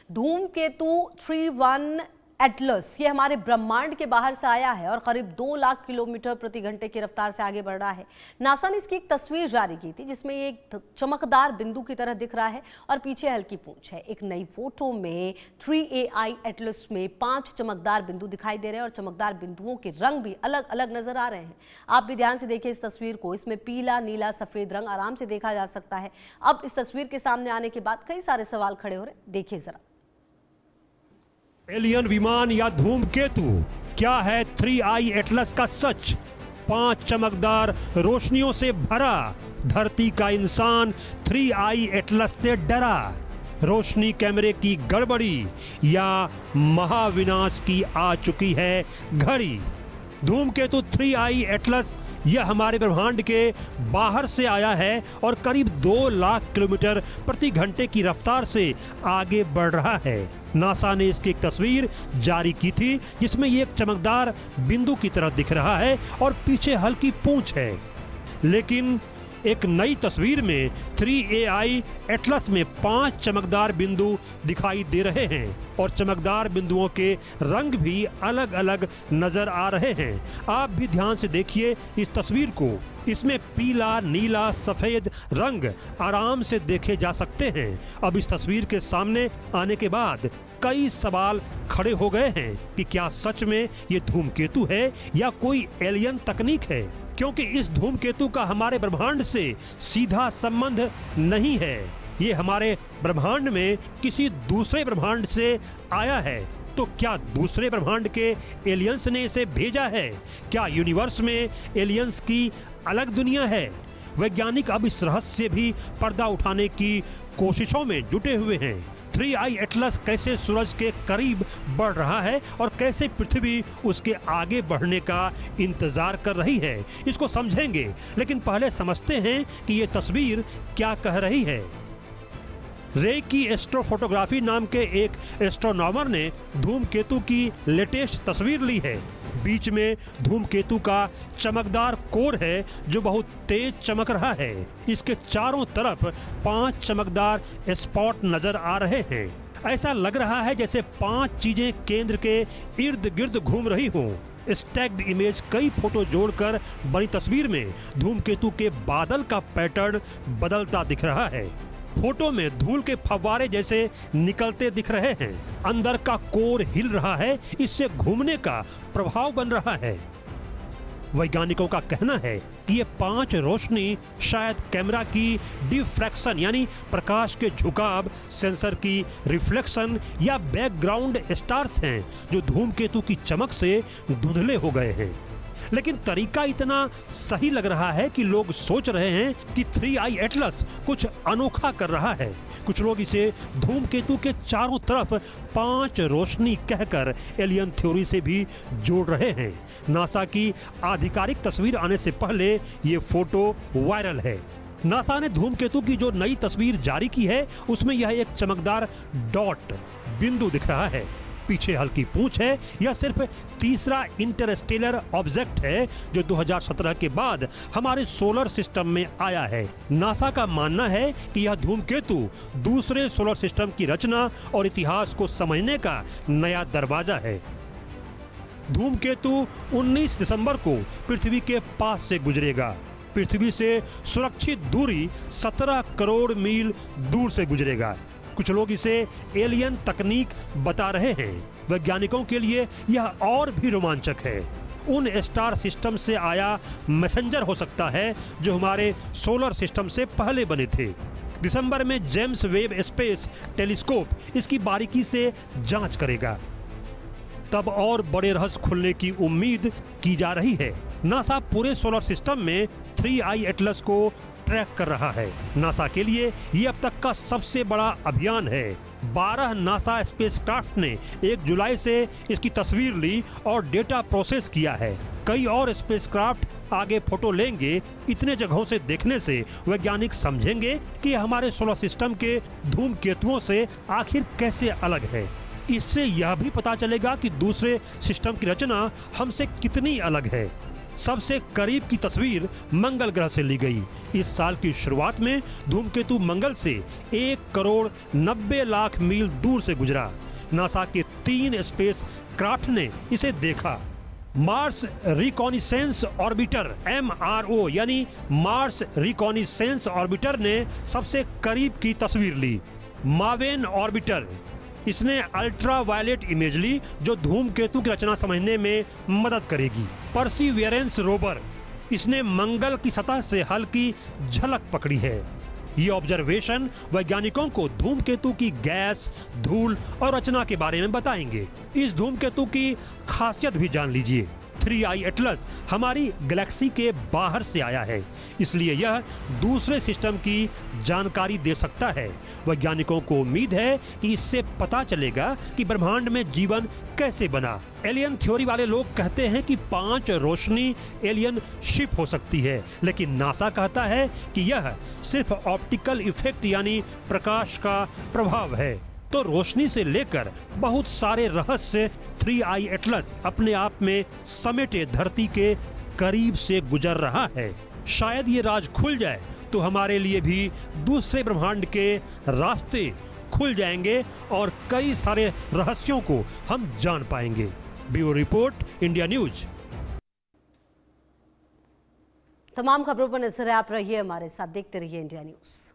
धूमकेतु 31 एटलस ये हमारे ब्रह्मांड के बाहर से आया है और करीब 2 लाख किलोमीटर प्रति घंटे की रफ्तार से आगे बढ़ रहा है। नासा ने इसकी एक तस्वीर जारी की थी जिसमें ये एक चमकदार बिंदु की तरह दिख रहा है और पीछे हल्की पूंछ है। एक नई फोटो में 3AI एटलस में 5 चमकदार बिंदु दिखाई दे रहे हैं और चमकदार बिंदुओं के रंग भी अलग अलग नजर आ रहे हैं। आप भी ध्यान से देखिए इस तस्वीर को, इसमें पीला, नीला, सफेद रंग आराम से देखा जा सकता है। अब इस तस्वीर के सामने आने के बाद कई सारे सवाल खड़े हो रहे हैं, देखिए जरा। एलियन विमान या धूमकेतु, क्या है 3I एटलस का सच? 5 चमकदार रोशनियों से भरा धरती का इंसान 3I एटलस से डरा। रोशनी कैमरे की गड़बड़ी या महाविनाश की आ चुकी है घड़ी। धूमकेतु 3I एटलस यह हमारे ब्रह्मांड के बाहर से आया है और करीब 2 लाख किलोमीटर प्रति घंटे की रफ्तार से आगे बढ़ रहा है। नासा ने इसकी एक तस्वीर जारी की थी जिसमें ये एक चमकदार बिंदु की तरह दिख रहा है और पीछे हल्की पूंछ है। लेकिन एक नई तस्वीर में 3AI एटलस में 5 चमकदार बिंदु दिखाई दे रहे हैं और चमकदार बिंदुओं के रंग भी अलग अलग नजर आ रहे हैं। आप भी ध्यान से देखिए इस तस्वीर को, इसमें पीला, नीला, सफेद रंग आराम से देखे जा सकते हैं। अब इस तस्वीर के सामने आने के बाद कई सवाल खड़े हो गए हैं कि क्या सच में ये धूमकेतु है या कोई एलियन तकनीक है, क्योंकि इस धूमकेतु का हमारे ब्रह्मांड से सीधा संबंध नहीं है। ये हमारे ब्रह्मांड में किसी दूसरे ब्रह्मांड से आया है। तो क्या दूसरे ब्रह्मांड के एलियंस ने इसे भेजा है? क्या यूनिवर्स में एलियंस की अलग दुनिया है? वैज्ञानिक अब इस रहस्य भी पर्दा उठाने की कोशिशों में जुटे हुए हैं। 3I एटलस कैसे सूरज के करीब बढ़ रहा है और कैसे पृथ्वी उसके आगे बढ़ने का इंतजार कर रही है, इसको समझेंगे। लेकिन पहले समझते हैं कि ये तस्वीर क्या कह रही है। रे की एस्ट्रोफोटोग्राफी नाम के एक एस्ट्रोनॉमर ने धूमकेतु की लेटेस्ट तस्वीर ली है। बीच में धूमकेतु का चमकदार कोर है जो बहुत तेज चमक रहा है। इसके चारों तरफ 5 चमकदार स्पॉट नजर आ रहे हैं। ऐसा लग रहा है जैसे 5 चीजें केंद्र के इर्द गिर्द घूम रही हों। स्टैक्ड इमेज कई फोटो जोड़कर बनी तस्वीर में धूमकेतु के बादल का पैटर्न बदलता दिख रहा है। फोटो में धूल के फव्वारे जैसे निकलते दिख रहे हैं। अंदर का कोर हिल रहा है, इससे घूमने का प्रभाव बन रहा है। वैज्ञानिकों का कहना है कि ये 5 रोशनी शायद कैमरा की डिफ्रैक्शन यानी प्रकाश के झुकाव, सेंसर की रिफ्लेक्शन या बैकग्राउंड स्टार्स हैं जो धूमकेतु की चमक से धुंधले हो गए हैं। लेकिन तरीका इतना सही लग रहा है कि लोग सोच रहे हैं कि 3I एटलस कुछ अनोखा कर रहा है। कुछ लोग इसे धूमकेतु के चारों तरफ 5 रोशनी कहकर एलियन थ्योरी से भी जोड़ रहे हैं। नासा की आधिकारिक तस्वीर आने से पहले ये फोटो वायरल है। नासा ने धूमकेतु की जो नई तस्वीर जारी की है उसमें यह एक चमकदार डॉट बिंदु दिख रहा है। पीछे हल्की पूंछ है। यह सिर्फ तीसरा इंटरस्टेलर ऑब्जेक्ट है जो 2017 के बाद हमारे सोलर सिस्टम में आया है। नासा का मानना है कि यह धूमकेतु दूसरे सोलर सिस्टम की रचना और इतिहास को समझने का नया दरवाजा है। धूमकेतु 19 दिसंबर को पृथ्वी के पास से गुजरेगा। पृथ्वी से सुरक्षित दूरी 17 करोड़ मील दूर से गुजरेगा। कुछ लोग इसे एलियन तकनीक बता रहे हैं। वैज्ञानिकों के लिए यह और भी रोमांचक है। उन स्टार सिस्टम से आया मैसेंजर हो सकता है जो हमारे सोलर सिस्टम से पहले बने थे। दिसंबर में जेम्स वेब स्पेस टेलीस्कोप इसकी बारीकी से जांच करेगा। तब और बड़े रहस्य खुलने की उम्मीद की जा रही है। नासा पूरे सोलर सिस्टम में 3I एटलस को ट्रैक कर रहा है। नासा के लिए ये अब तक का सबसे बड़ा अभियान है। 12 नासा स्पेसक्राफ्ट ने 1 जुलाई से इसकी तस्वीर ली और डेटा प्रोसेस किया है। कई और स्पेसक्राफ्ट आगे फोटो लेंगे। इतने जगहों से देखने से वैज्ञानिक समझेंगे कि हमारे सोलर सिस्टम के धूमकेतुओं से आखिर कैसे अलग है। इससे यह भी पता चलेगा कि दूसरे सिस्टम की रचना हमसे कितनी अलग है। सबसे करीब की तस्वीर मंगल ग्रह से ली गई। इस साल की शुरुआत में धूमकेतु मंगल से 1,90,00,000 मील दूर से गुजरा। नासा के 3 स्पेस क्राफ्ट ने इसे देखा। मार्स रिकॉनिसेंस ऑर्बिटर MRO यानी मार्स रिकॉनिसेंस ऑर्बिटर ने सबसे करीब की तस्वीर ली। मावेन ऑर्बिटर, इसने अल्ट्रावायलेट इमेज ली जो धूमकेतु की रचना समझने में मदद करेगी। परसिवियरेंस रोवर, इसने मंगल की सतह से हल्की झलक पकड़ी है। ये ऑब्जर्वेशन वैज्ञानिकों को धूमकेतु की गैस, धूल और रचना के बारे में बताएंगे। इस धूमकेतु की खासियत भी जान लीजिए। 3I एटलस हमारी गैलेक्सी के बाहर से आया है, इसलिए यह दूसरे सिस्टम की जानकारी दे सकता है। वैज्ञानिकों को उम्मीद है कि इससे पता चलेगा कि ब्रह्मांड में जीवन कैसे बना। एलियन थ्योरी वाले लोग कहते हैं कि 5 रोशनी एलियन शिप हो सकती है, लेकिन नासा कहता है कि यह सिर्फ ऑप्टिकल इफेक्ट यानी प्रकाश का प्रभाव है। तो रोशनी से लेकर बहुत सारे रहस्य 3I एटलस अपने आप में समेटे धरती के करीब से गुजर रहा है। शायद ये राज खुल जाए तो हमारे लिए भी दूसरे ब्रह्मांड के रास्ते खुल जाएंगे और कई सारे रहस्यों को हम जान पाएंगे। Bureau report, India news. तमाम खबरों पर नजर आप रहिए हमारे साथ, देखते रहिए इंडिया न्यूज।